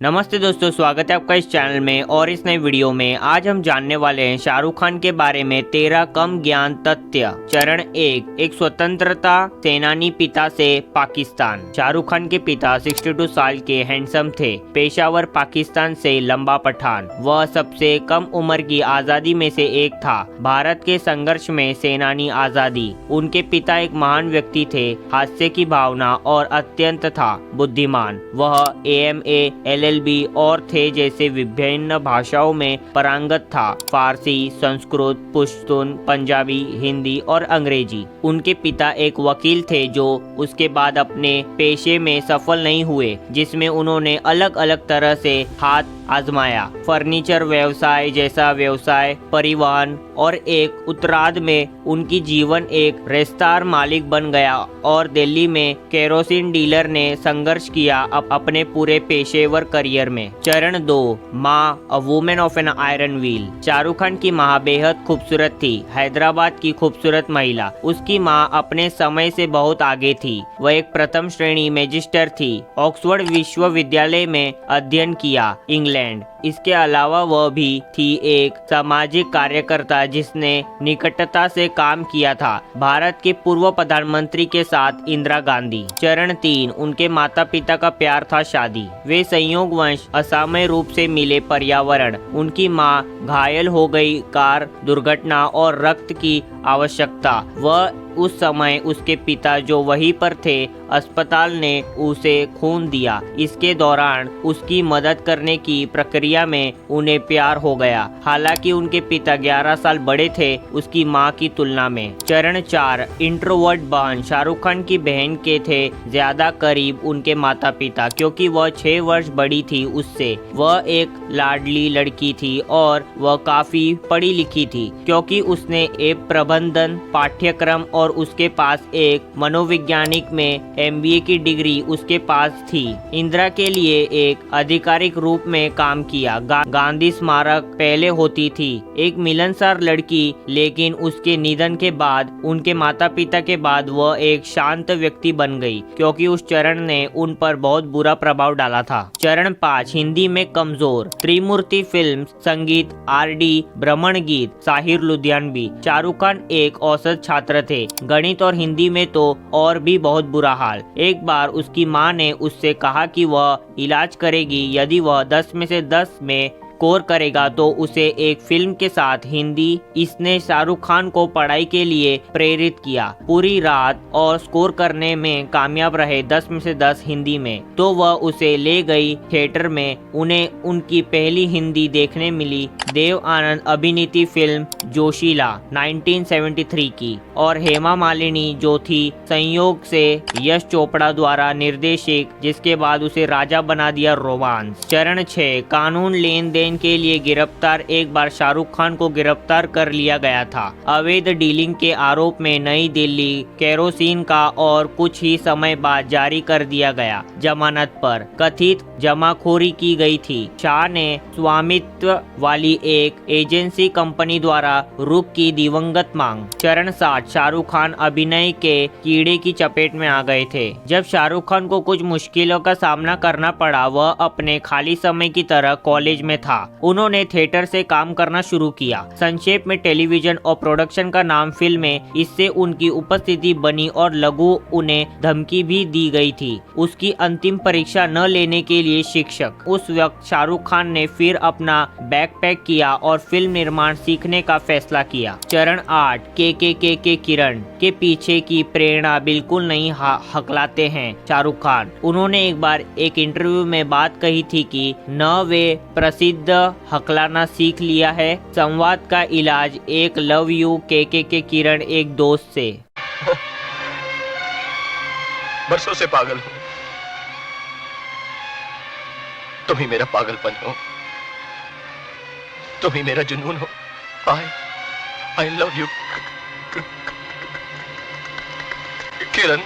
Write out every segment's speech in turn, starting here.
नमस्ते दोस्तों, स्वागत है आपका इस चैनल में। और इस नए वीडियो में आज हम जानने वाले हैं शाहरुख खान के बारे में 13 कम ज्ञान तथ्य। चरण एक स्वतंत्रता सेनानी पिता से पाकिस्तान। शाहरुख खान के पिता 62 साल के हैंडसम थे, पेशावर पाकिस्तान से लंबा पठान। वह सबसे कम उम्र की आजादी में से एक था। भारत के संघर्ष में सेनानी आजादी। उनके पिता एक महान व्यक्ति थे, हास्य की भावना और अत्यंत था बुद्धिमान। वह AMA LLB और थे जैसे विभिन्न भाषाओं में पारंगत था, फारसी, संस्कृत, पश्तून, पंजाबी, हिंदी और अंग्रेजी। उनके पिता एक वकील थे जो उसके बाद अपने पेशे में सफल नहीं हुए, जिसमें उन्होंने अलग अलग तरह से हाथ आजमाया। फर्नीचर व्यवसाय जैसा व्यवसाय, परिवहन और एक उत्तरार्ध में उनकी जीवन एक रेस्तार मालिक बन गया और दिल्ली में केरोसिन डीलर ने संघर्ष किया अपने पूरे पेशेवर करियर में। चरण 2 माँ, a women of an iron will. Shahrukh Khan की माँ बेहद खूबसूरत थी, हैदराबाद की खूबसूरत महिला। उसकी माँ अपने समय से बहुत आगे थी। वह एक प्रथम श्रेणी मैजिस्टर थी, ऑक्सफोर्ड विश्वविद्यालय में अध्ययन किया, इंग्लैंड। इसके अलावा वह भी थी एक सामाजिक कार्यकर्ता जिसने निकटता से काम किया था भारत के पूर्व प्रधानमंत्री के साथ, इंदिरा गांधी। चरण 3 उनके माता पिता का प्यार था शादी। वे संयोगवश असामयिक रूप से मिले। पर्यावरण, उनकी माँ घायल हो गई कार दुर्घटना और रक्त की आवश्यकता। वह उस समय उसके पिता जो वहीं पर थे, अस्पताल ने उसे खून दिया। इसके दौरान उसकी मदद करने की प्रक्रिया में उन्हें प्यार हो गया। हालांकि उनके पिता 11 साल बड़े थे उसकी मां की तुलना में। चरण 4 इंट्रोवर्ट बहन। शाहरुख खान की बहन के थे ज्यादा करीब उनके माता पिता, क्योंकि वह 6 वर्ष बड़ी थी उससे। वह एक लाडली लड़की थी और वह काफी पढ़ी लिखी थी, क्योंकि उसने एक प्रबंधन पाठ्यक्रम और उसके पास एक मनोवैज्ञानिक में MBA की डिग्री उसके पास थी। इंदिरा के लिए एक आधिकारिक रूप में काम किया। गांधी स्मारक पहले होती थी, एक मिलनसार लड़की, लेकिन उसके निधन के बाद, उनके माता पिता के बाद वह एक शांत व्यक्ति बन गई, क्योंकि उस चरण ने उन पर बहुत बुरा प्रभाव डाला था। चरण 5 हिंदी में कमजोर। त्रिमूर्ति फिल्म, संगीत RD भ्रमण गीत, साहिर लुधियानवी। शाहरुख खान एक औसत छात्र थे, गणित और हिंदी में तो और भी बहुत बुरा हाल। एक बार उसकी माँ ने उससे कहा कि वह इलाज करेगी यदि वह 10 में से 10 में स्कोर करेगा तो उसे एक फिल्म के साथ हिंदी। इसने शाहरुख खान को पढ़ाई के लिए प्रेरित किया। पूरी रात और स्कोर करने में कामयाब रहे, 10 में से 10 हिंदी में, तो वह उसे ले गई थिएटर में। उन्हें उनकी पहली हिंदी देखने मिली देव आनंद अभिनीत फिल्म जोशीला 1973 की, और हेमा मालिनी जो थी संयोग से यश चोपड़ा द्वारा निर्देशित, जिसके बाद उसे राजा बना दिया रोमांस। चरण 6 कानून लेन देन के लिए गिरफ्तार। एक बार शाहरुख खान को गिरफ्तार कर लिया गया था अवैध डीलिंग के आरोप में। नई दिल्ली केरोसिन का और कुछ ही समय बाद जारी कर दिया गया। जमानत पर कथित जमाखोरी की गई थी। शाह ने स्वामित्व वाली एक एजेंसी कंपनी द्वारा रुक की दिवंगत मांग। चरण 7 शाहरुख खान अभिनय के कीड़े की चपेट में आ गए थे। जब शाहरुख खान को कुछ मुश्किलों का सामना करना पड़ा, वह अपने खाली समय की तरह कॉलेज में था। उन्होंने थिएटर से काम करना शुरू किया। संक्षेप में टेलीविजन और प्रोडक्शन का नाम फिल्में, इससे उनकी उपस्थिति बनी और लघु उन्हें धमकी भी दी गई थी उसकी अंतिम परीक्षा न लेने के लिए शिक्षक। उस वक्त शाहरुख खान ने फिर अपना बैग पैक किया और फिल्म निर्माण सीखने का फैसला किया। चरण 8 के किरण के पीछे की प्रेरणा बिल्कुल नहीं हकलाते हैं शाहरुख खान। उन्होंने एक बार एक इंटरव्यू में बात कही थी कि न वे प्रसिद्ध हकलाना सीख लिया है, संवाद का इलाज एक लव यू के किरण एक दोस्त से। बरसों से पागल हूं, तुम ही मेरा पागलपन हो, तुम ही मेरा जुनून हो। I love you, किरण।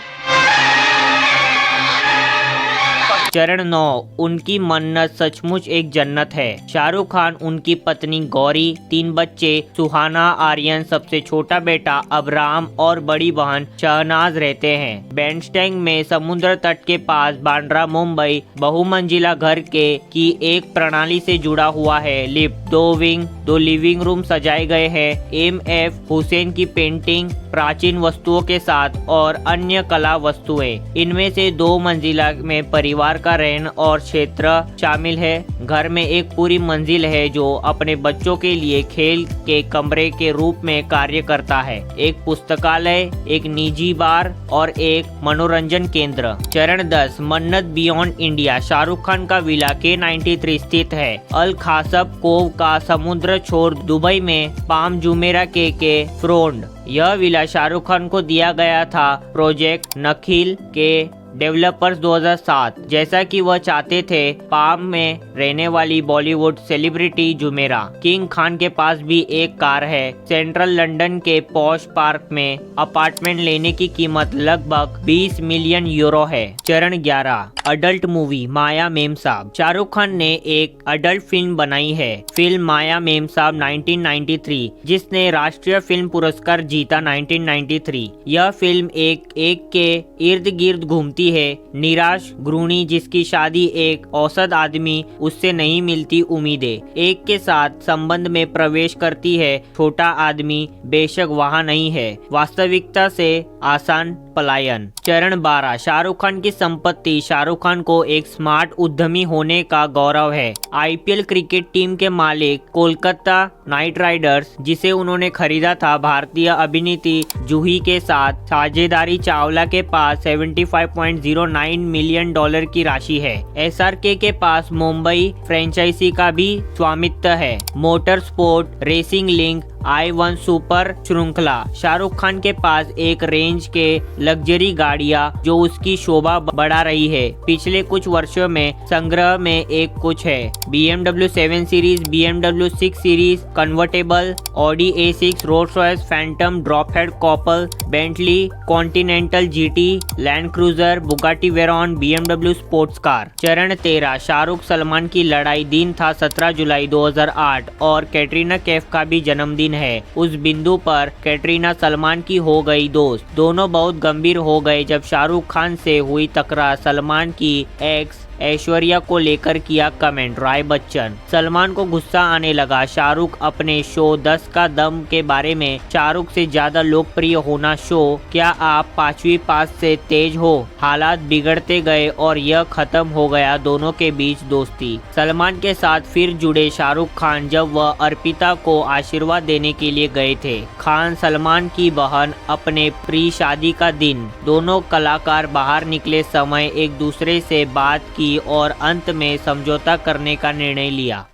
चरण 9 उनकी मन्नत सचमुच एक जन्नत है। शाहरुख खान, उनकी पत्नी गौरी, 3 बच्चे सुहाना, आर्यन, सबसे छोटा बेटा अब्राहम और बड़ी बहन शहनाज रहते हैं। बैंडस्टैंग में समुद्र तट के पास बांद्रा मुंबई बहुमंजिला घर की एक प्रणाली से जुड़ा हुआ है। लिफ्ट, 2 विंग, 2 लिविंग रूम सजाए गए हैं। एम.एफ. हुसैन की पेंटिंग, प्राचीन वस्तुओं के साथ और अन्य कला वस्तुएं। इनमें से 2 मंजिला में परिवार का रहन और क्षेत्र शामिल है। घर में एक पूरी मंजिल है जो अपने बच्चों के लिए खेल के कमरे के रूप में कार्य करता है। एक पुस्तकालय, एक निजी बार और एक मनोरंजन केंद्र। चरण 10 मन्नत बियॉन्ड इंडिया। शाहरुख खान का विला K93 स्थित है। अल खासब कोव का समुद्र छोर दुबई में पाम जुमेरा के फ्रोंड। यह विला शाहरुख खान को दिया गया था प्रोजेक्ट नखिल के डेवलपर्स 2007, जैसा कि वह चाहते थे। पाम में रहने वाली Bollywood celebrity Jumeirah. King Khan के पास भी एक कार है। सेंट्रल लंदन के पॉश पार्क में अपार्टमेंट लेने की कीमत लगभग 20 मिलियन यूरो है। चरण 11 अडल्ट मूवी माया मेमसाब। शाहरुख खान ने एक अडल्ट फिल्म बनाई है। फिल्म माया मेमसाब 1993, जिसने राष्ट्रीय फिल्म पुरस्कार जीता 1993। यह फिल्म एक के इर्द गिर्द घूमती है। निराश गृहिणी जिसकी शादी एक औसत आदमी उससे नहीं मिलती उम्मीदें एक के साथ संबंध में प्रवेश करती है। छोटा आदमी बेशक वहाँ नहीं है। वास्तविकता से आसान पलायन। चरण 12 शाहरुख खान की संपत्ति। शाहरुख खान को एक स्मार्ट उद्यमी होने का गौरव है। IPL क्रिकेट टीम के मालिक कोलकाता नाइट राइडर्स, जिसे उन्होंने खरीदा था, भारतीय अभिनेत्री जूही के साथ साझेदारी चावला के पास $75.09 मिलियन की राशि है। SRK के पास मुंबई फ्रेंचाइजी का भी स्वामित्व है। Motor sport racing link I-1 super श्रृंखला। शाहरुख खान के पास एक रेंज के लग्जरी गाड़ियां जो उसकी शोभा बढ़ा रही है। पिछले कुछ वर्षों में संग्रह में एक कुछ है। BMW 7 series, BMW 6 series convertible, Audi A6, Rolls Royce Phantom drophead coupe, Bentley Continental GT, Land Cruiser, Bugatti Veyron, BMW sports car. चरण 13 शाहरुख सलमान की लड़ाई। दिन था 17 जुलाई 2008 और कैटरीना कैफ का भी जन्मदिन है। उस बिंदु पर कैटरीना सलमान की हो गई दोस्त। दोनों बहुत गंभीर हो गए जब शाहरुख खान से हुई तकरार। सलमान की एक्स ऐश्वर्या को लेकर किया कमेंट। राय बच्चन। सलमान को गुस्सा आने लगा। शाहरुख अपने शो 10 का दम के बारे में। शाहरुख से ज्यादा लोकप्रिय होना शो। क्या आप 5वीं पास से तेज हो? हालात बिगड़ते गए और यह खत्म हो गया दोनों के बीच दोस्ती। सलमान के साथ फिर जुड़े शाहरुख खान जब वह अर्पिता को आशीर्वाद देने के लिए गए थे। खान सलमान की बहन अपने प्री शादी का दिन। दोनों कलाकार बाहर निकले समय एक दूसरे से बात की और अंत में समझौता करने का निर्णय लिया।